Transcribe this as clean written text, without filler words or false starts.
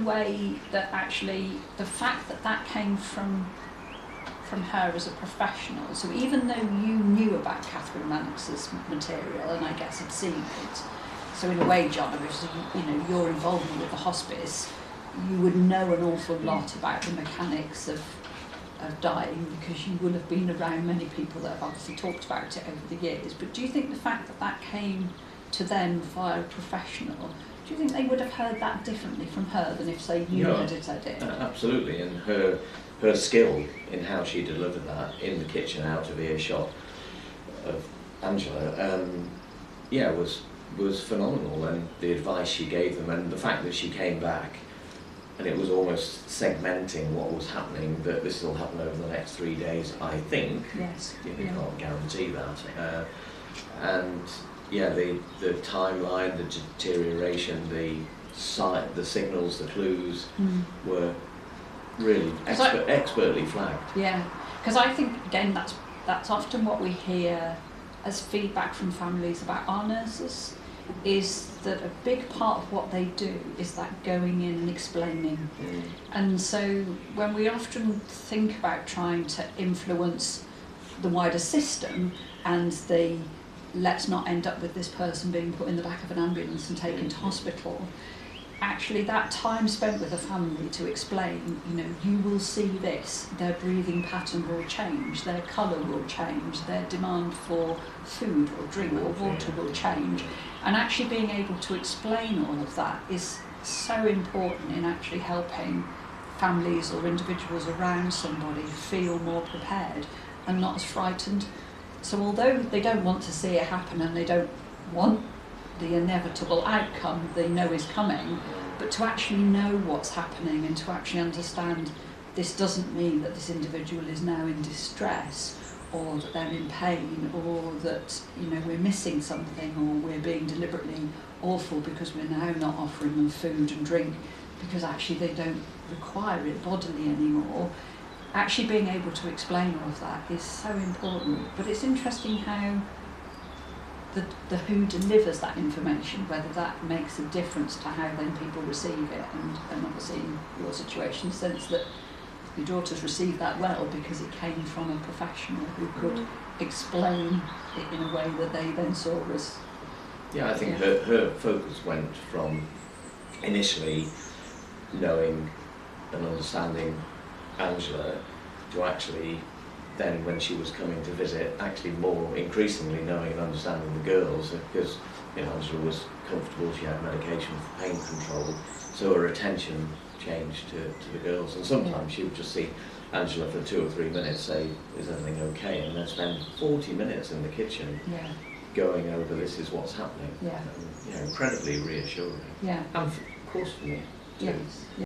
way that actually the fact that that came from her as a professional, so even though you knew about Catherine Mannix's material and I guess had seen it, so in a way, John, obviously, your involvement with the hospice, you would know an awful lot about the mechanics of dying because you will have been around many people that have obviously talked about it over the years. But do you think the fact that that came to them via a professional, do you think they would have heard that differently from her than if, say, you had said it? Absolutely, and her skill in how she delivered that in the kitchen out of earshot of Angela, was phenomenal, and the advice she gave them and the fact that she came back and it was almost segmenting what was happening, that this will happen over the next 3 days, I think. Yes. You can't guarantee that. The timeline, the deterioration, the signals, the clues were really expertly flagged. Yeah, because I think, again, that's often what we hear as feedback from families about our nurses, is that a big part of what they do is that going in and explaining. And so when we often think about trying to influence the wider system and let's not end up with this person being put in the back of an ambulance and taken to hospital, actually that time spent with a family to explain, you will see this, their breathing pattern will change, their colour will change, their demand for food or drink or water will change. And actually being able to explain all of that is so important in actually helping families or individuals around somebody feel more prepared and not as frightened. So although they don't want to see it happen and they don't want the inevitable outcome they know is coming, but to actually know what's happening and to actually understand this doesn't mean that this individual is now in distress or that they're in pain or that we're missing something or we're being deliberately awful because we're now not offering them food and drink because actually they don't require it bodily anymore. Actually being able to explain all of that is so important. But it's interesting how the who delivers that information, whether that makes a difference to how then people receive it, and obviously in your situation, the sense that your daughters received that well because it came from a professional who could explain it in a way that they then saw as... Yeah, I think her focus went from initially knowing and understanding Angela to actually then, when she was coming to visit, actually more increasingly knowing and understanding the girls, because Angela was comfortable, she had medication for pain control, so her attention changed to the girls. And sometimes she would just see Angela for 2 or 3 minutes, say, is everything okay? And then spend 40 minutes in the kitchen going over, this is what's happening. Incredibly reassuring. Yeah. And of course for me too. Yes.